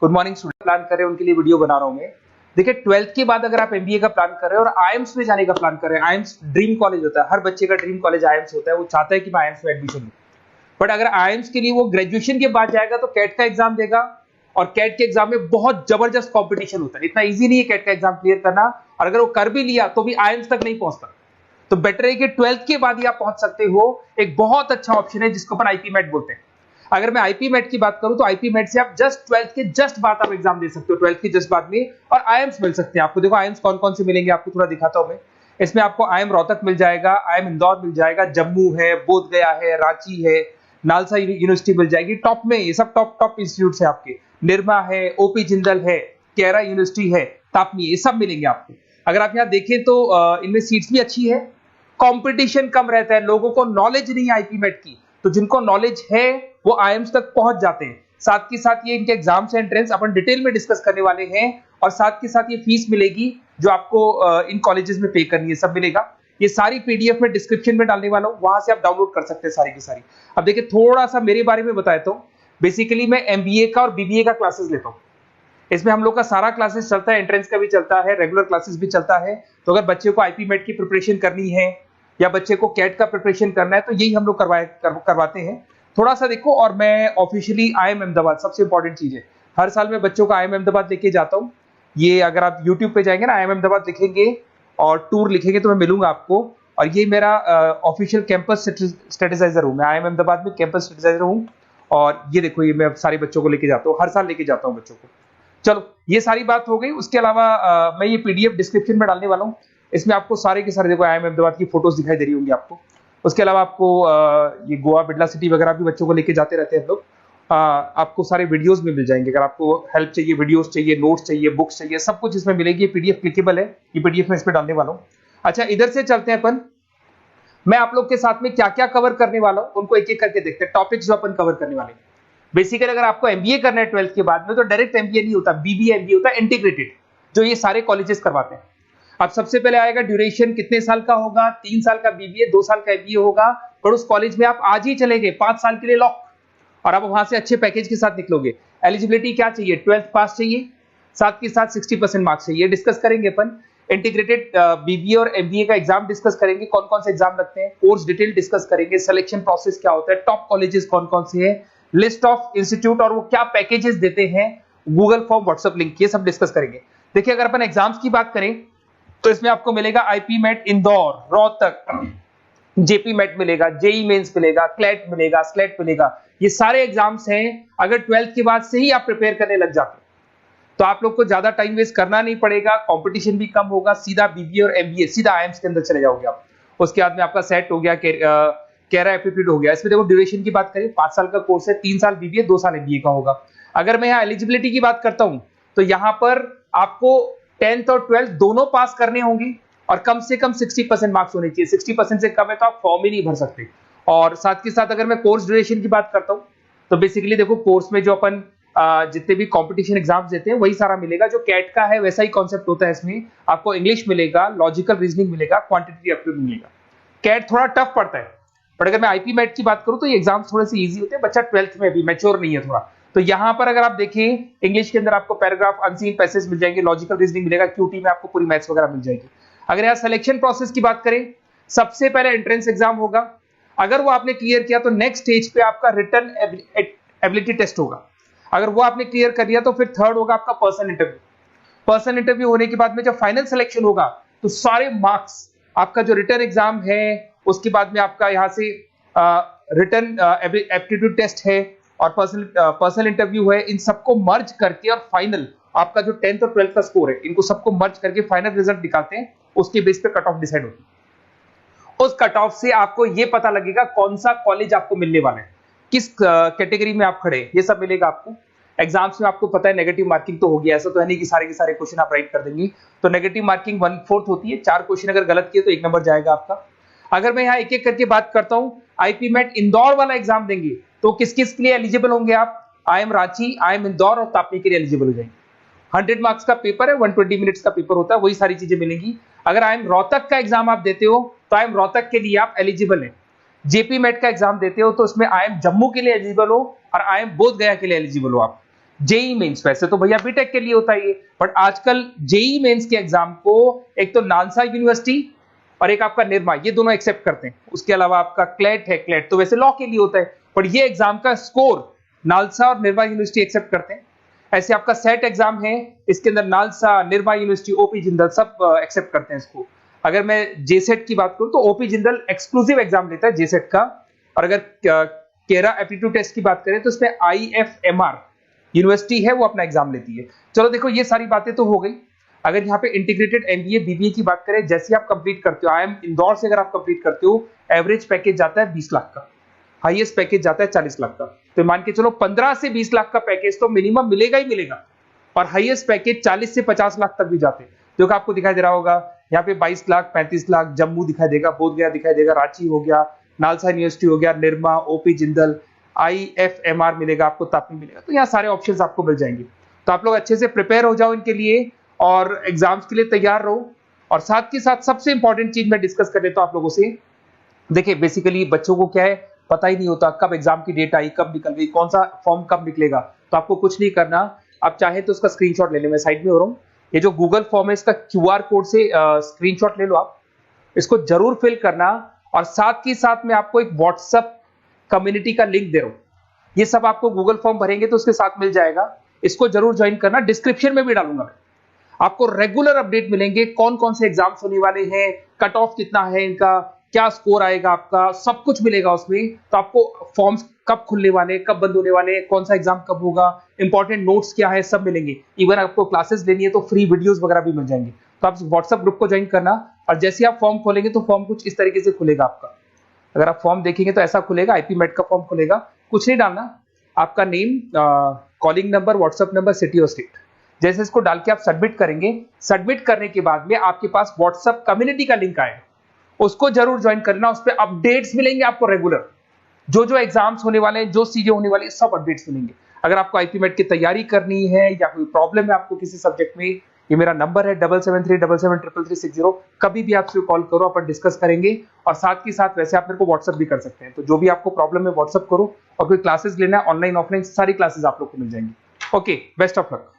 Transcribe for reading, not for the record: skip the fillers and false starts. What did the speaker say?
Good morning student, plan कर रहे हैं उनके लिए वीडियो बना रहा हूं मैं। देखिए 12th के बाद अगर आप एमबीए का प्लान कर रहे हैं और आईएम्स में जाने का प्लान कर रहे हैं, आईएम्स ड्रीम कॉलेज होता है, हर बच्चे का ड्रीम कॉलेज आईएम्स होता है, वो चाहता है कि मैं आईएम्स में एडमिशन लूं। बट अगर आईएम्स के लिए वो ग्रेजुएशन के बाद जाएगा तो कैट का एग्जाम देगा, और कैट के एग्जाम में बहुत जबरदस्त कॉम्पिटिशन होता है, इतना ईजी नहीं है कैट का एग्जाम क्लियर करना, और अगर वो कर भी लिया तो भी आईएम्स तक नहीं पहुंचता। तो बेटर है कि 12th के बाद ही आप पहुंच सकते हो। एक बहुत अच्छा ऑप्शन है जिसको अपन आईपी मेट बोलते हैं। अगर मैं आईपी मेट की बात करूं तो आईपी मेट से आप जस्ट 12th के जस्ट बाद आप एग्जाम दे सकते हो, 12th के जस्ट बाद में, और आईएम्स मिल सकते हैं आपको। देखो आईएम्स कौन कौन से मिलेंगे आपको थोड़ा दिखाता हूं मैं। इसमें आपको आईएम रोहतक मिल जाएगा, आईएम इंदौर मिल जाएगा, जम्मू है, बोधगया है, रांची है, नालसा यूनिवर्सिटी मिल जाएगी। टॉप में ये सब टॉप इंस्टीट्यूट है आपके, निर्मा है, ओपी जिंदल है, केरा यूनिवर्सिटी है, तापनी, ये सब मिलेंगे आपको। अगर आप यहाँ देखें तो इनमें सीट्स भी अच्छी है, कंपटीशन कम रहता है, लोगों को नॉलेज नहीं है आईपी मेट की, तो जिनको नॉलेज है वो आईएम्स तक पहुंच जाते हैं। साथ के साथ ये इनके एग्जाम्स एंट्रेंस अपन डिटेल में डिस्कस करने वाले हैं, और साथ के साथ ये फीस मिलेगी जो आपको इन कॉलेजेस में पे करनी है, सब मिलेगा। ये सारी पीडीएफ में डिस्क्रिप्शन में डालने वाला हूं, वहां से आप डाउनलोड कर सकते हैं सारी की सारी। अब देखिए थोड़ा सा मेरे बारे में बताता हूं। बेसिकली मैं एमबीए का और बीबीए का क्लासेस लेता हूं। इसमें हम लोग का सारा क्लासेस चलता है, एंट्रेंस का भी चलता है, रेगुलर क्लासेस भी चलता है। तो अगर बच्चे को आईपी मेट की प्रिपरेशन करनी है या बच्चे को कैट का प्रिपरेशन करना है तो यही हम लोग करवाते हैं। थोड़ा सा देखो, और मैं ऑफिशियली आईएम अहमदाबाद, सबसे इंपॉर्टेंट चीज है, हर साल मैं बच्चों को आईएम अहमदाबाद लेके जाता हूँ। ये अगर आप यूट्यूब पे जाएंगे ना, आईएम अहमदाबाद लिखेंगे और टूर लिखेंगे तो मैं मिलूंगा आपको। और ये मेरा ऑफिशियल कैंपस स्ट्रेटेजाइजर हूँ, मैं आईएम अहमदाबाद में कैंपस स्ट्रेटेजाइजर हूँ। और ये देखो, ये मैं सारे बच्चों को लेके जाता हूँ, हर साल लेके जाता हूँ बच्चों को। चलो ये सारी बात हो गई। उसके अलावा मैं ये पीडीएफ डिस्क्रिप्शन में डालने वाला हूँ। इसमें आपको सारे के सारे, देखो आईएम अहमदाबाद की फोटोज दिखाई दे रही होंगी आपको। उसके अलावा आपको ये गोवा, बिरला सिटी वगैरह भी बच्चों को लेके जाते रहते हैं हम लोग। आपको सारे वीडियोस में मिल जाएंगे। अगर आपको हेल्प चाहिए, वीडियोस चाहिए, नोट्स चाहिए, बुक्स चाहिए, सब कुछ इसमें मिलेगी। ये पीडीएफ क्लिकेबल है, ये पीडीएफ में इसमें डालने वाला हूँ। अच्छा इधर से चलते हैं अपन, मैं आप लोग के साथ में क्या क्या कवर करने वाला हूँ उनको एक एक करके देखते हैं। टॉपिक्स जो अपन कवर करने वाले हैं, बेसिकली अगर आपको एमबीए करना है 12th के बाद में तो डायरेक्ट एमबीए नहीं होता, बीबीए एमबीए होता है, इंटीग्रेटेड, जो ये सारे कॉलेजेस करवाते हैं। अब सबसे पहले आएगा ड्यूरेशन, कितने साल का होगा, 3 साल का बीबीए, 2 साल का एमबीए होगा। पर उस कॉलेज में आप आज ही चले गए 5 साल के लिए लॉक, और आप वहां से अच्छे पैकेज के साथ निकलोगे। एलिजिबिलिटी क्या चाहिए, 12th पास चाहिए, साथ के साथ 60% मार्क्स चाहिए। डिस्कस करेंगे अपन इंटीग्रेटेड बीबीए और एमबीए का एग्जाम डिस्कस करेंगे, कौन कौन से एग्जाम लगते हैं, कोर्स डिटेल डिस्कस करेंगे, सिलेक्शन प्रोसेस क्या होता है, टॉप कॉलेजेस कौन कौन से हैं, लिस्ट ऑफ इंस्टीट्यूट और वो क्या पैकेजेस देते हैं, गूगल फॉर्म, व्हाट्सएप लिंक, ये सब डिस्कस करेंगे। देखिए अगर अपन एग्जाम्स की बात करें तो इसमें आपको मिलेगा IP MAT Indore, Rohtak, JP MAT मिलेगा, जेई मेंस मिलेगा, क्लेट मिलेगा, स्लेट मिलेगा। ये सारे एग्जाम्स हैं। अगर 12th के बाद से ही आप प्रिपेयर करने लग जाते तो आप लोग को ज्यादा टाइम वेस्ट करना नहीं पड़ेगा, कंपटीशन भी कम होगा, सीधा बीबीए और एमबीए सीधा आईएम्स के अंदर चले जाओगे आप। उसके बाद में आपका सेट हो गया, कैरा एप्टीट्यूड हो गया। इसमें देखो ड्यूरेशन की बात करें, 5 साल का कोर्स है, 3 साल बीबीए, 2 साल एमबीए का होगा। अगर मैं यहाँ एलिजिबिलिटी की बात करता हूं तो यहाँ पर आपको 10th और 12th दोनों पास करने होंगे, और कम से कम 60% मार्क्स होने चाहिए। 60% से कम है तो आप फॉर्म ही नहीं भर सकते। और साथ के साथ अगर मैं कोर्स ड्यूरेशन की बात करता हूं तो बेसिकली देखो कोर्स में जो अपन जितने भी कंपटीशन एग्जाम्स देते हैं वही सारा मिलेगा। जो कैट का है वैसा ही कॉन्सेप्ट होता है। इसमें आपको इंग्लिश मिलेगा, लॉजिकल रीजनिंग मिलेगा, क्वांटिटेटिव एप्टीट्यूड मिलेगा। कैट थोड़ा टफ पड़ता है, बट अगर मैं आईपी मेट की बात करूं तो ये एग्जाम्स थोड़े से इजी होते हैं। बच्चा 12th में भी मैच्योर नहीं है थोड़ा, तो यहां पर अगर आप देखें इंग्लिश के अंदर आपको पैराग्राफ, अनसीन पैसेज मिल जाएंगे, लॉजिकल रीजनिंग मिलेगा, क्यूटी में आपको पूरी मैथ्स वगैरह मिल जाएगी। अगर यहाँ सिलेक्शन प्रोसेस की बात करें, सबसे पहले एंट्रेंस एग्जाम होगा। अगर वो आपने क्लियर किया तो नेक्स्ट स्टेज पे आपका रिटन एबिलिटी टेस्ट होगा। अगर वो आपने क्लियर कर लिया तो फिर थर्ड होगा आपका पर्सनल इंटरव्यू। पर्सनल इंटरव्यू होने के बाद में जब फाइनल सिलेक्शन होगा तो सारे मार्क्स, आपका जो रिटन एग्जाम है, उसके बाद में आपका यहाँ से रिटन एप्टीट्यूड टेस्ट है और पर्सनल इंटरव्यू है, इन सबको मर्ज करके और फाइनल आपका जो 10th और 12th का स्कोर है, इनको सबको मर्ज करके फाइनल रिजल्ट निकालते हैं। उसके बेस पे कट ऑफ डिसाइड होती है। उस कट ऑफ से आपको ये पता लगेगा कौन सा कॉलेज आपको मिलने वाला है, किस कैटेगरी में आप खड़े, ये सब मिलेगा आपको। एग्जाम्स में आपको पता है नेगेटिव मार्किंग तो होगी, ऐसा तो है नहीं कि सारे के सारे क्वेश्चन आप राइट कर देंगे। तो नेगेटिव मार्किंग 1/4 होती है, 4 क्वेश्चन अगर गलत किए तो 1 नंबर जाएगा आपका। अगर मैं यहाँ एक एक करके बात करता हूँ, आईपी मेट इंदौर वाला एग्जाम देंगे तो किस किस के लिए एलिजिबल होंगे आप, आईएम रांची, आईएम इंदौर और तापनी के लिए एलिजिबल हो जाएंगे। 100 मार्क्स का पेपर है, 120 मिनट्स का पेपर होता है, वही सारी चीजें मिलेंगी। अगर आईएम रोहतक का एग्जाम आप देते हो तो आईएम रोहतक के लिए आप एलिजिबल हैं। जेपी मेट का एग्जाम देते हो तो उसमें आईएम जम्मू के लिए एलिजिबल हो और आईएम बोधगया के लिए एलिजिबल हो आप। जेई मेंस वैसे तो भैया बीटेक के लिए होता है ये, बट आजकल जेई मेंस के एग्जाम को एक तो नालसा यूनिवर्सिटी और एक आपका निर्मा, ये दोनों एक्सेप्ट करते हैं। उसके अलावा आपका क्लेट है, क्लेट तो वैसे लॉ के लिए होता है, बट ये एग्जाम का स्कोर नालसा और निर्मा यूनिवर्सिटी एक्सेप्ट करते हैं। ऐसे आपका सेट एग्जाम है, इसके अंदर NALSA, Nirma university, OP Jindal सब एक्सेप्ट करते हैं इसको। अगर मैं जेसेट की बात करूं तो ओपी जिंदल एक्सक्लूसिव एग्जाम लेता है जेसेट का, और अगर केरा एप्टीट्यूड टेस्ट की बात करें तो इसमें आईएफएमआर यूनिवर्सिटी है वो अपना एग्जाम लेती है। चलो देखो ये सारी बातें तो हो गई। अगर यहाँ पे इंटीग्रेटेड एमबीए बीबीए की बात करें, जैसे आप कंप्लीट करते हो, आईएम इंदौर से अगर आप कंप्लीट करते हो, एवरेज पैकेज जाता है 20 लाख का, हाईएस्ट पैकेज जाता है 40 लाख का। तो मान के चलो 15 से 20 लाख का पैकेज तो मिनिमम मिलेगा ही मिलेगा, और हाईएस्ट पैकेज 40 से 50 लाख तक भी जाते हैं, जो कि आपको दिखाई दे रहा होगा यहाँ पे 22 लाख, 35 लाख, जम्मू दिखाई देगा, बोधगया दिखाई देगा, रांची हो गया, नालसा यूनिवर्सिटी हो गया, निर्मा, ओपी जिंदल, आईएफएमआर मिलेगा आपको, तापी मिलेगा। तो यहाँ सारे ऑप्शंस आपको मिल जाएंगे। तो आप लोग अच्छे से प्रिपेयर हो जाओ इनके लिए और एग्जाम्स के लिए तैयार रहो। और साथ के साथ सबसे इंपॉर्टेंट चीज मैं डिस्कस कर लेता हूं आप लोगों से। देखिए बेसिकली बच्चों को क्या है, पता ही नहीं होता कब एग्जाम की डेट आई, कब निकल गई, कौन सा फॉर्म कब निकलेगा। तो आपको कुछ नहीं करना, आप चाहे तो उसका स्क्रीनशॉट ले ले, मैं साइड में हो रहा हूँ। ये जो गूगल फॉर्म है इसका क्यूआर कोड से स्क्रीनशॉट ले लो, आप इसको जरूर फिल करना। और साथ ही साथ मैं आपको एक व्हाट्सएप कम्युनिटी का लिंक दे रहा हूं, ये सब आपको गूगल फॉर्म भरेंगे तो उसके साथ मिल जाएगा, इसको जरूर ज्वाइन करना। डिस्क्रिप्शन में भी डालूंगा मैं, आपको रेगुलर अपडेट मिलेंगे, कौन कौन से एग्जाम्स होने वाले हैं, कट ऑफ कितना है इनका, क्या स्कोर आएगा आपका, सब कुछ मिलेगा उसमें। तो आपको फॉर्म्स कब खुलने वाले, कब बंद होने वाले, कौन सा एग्जाम कब होगा, इंपॉर्टेंट नोट्स क्या है, सब मिलेंगे। इवन आपको क्लासेस लेनी है तो फ्री वीडियोस वगैरह भी मिल जाएंगे। तो आप व्हाट्सएप ग्रुप को ज्वाइन करना, और जैसे आप फॉर्म खोलेंगे तो फॉर्म कुछ इस तरीके से खुलेगा आपका। अगर आप फॉर्म देखेंगे तो ऐसा खुलेगा, आईपी मेट का फॉर्म खुलेगा, कुछ नहीं डालना, आपका name, calling number, WhatsApp number, city और स्टेट, जैसे इसको डाल के आप सबमिट करेंगे। सबमिट करने के बाद में आपके पास व्हाट्सएप कम्युनिटी का लिंक आएगा, उसको जरूर ज्वाइन करना। उस पर अपडेट्स मिलेंगे आपको रेगुलर, जो जो एग्जाम्स होने वाले हैं, जो चीजें होने वाली है, सब अपडेट्स मिलेंगे। अगर आपको आईपी मेट की तैयारी करनी है या कोई प्रॉब्लम है आपको किसी सब्जेक्ट में, ये मेरा नंबर है 7737733360, कभी भी आपसे कॉल करो, अपन डिस्कस करेंगे। और साथ ही साथ वैसे आप मेरे को व्हाट्सएप भी कर सकते हैं, तो जो भी आपको प्रॉब्लम है व्हाट्सएप करो। और कोई क्लासेस लेना है ऑनलाइन ऑफलाइन, सारी क्लासेस आप लोग को मिल जाएंगी। Okay, best of luck.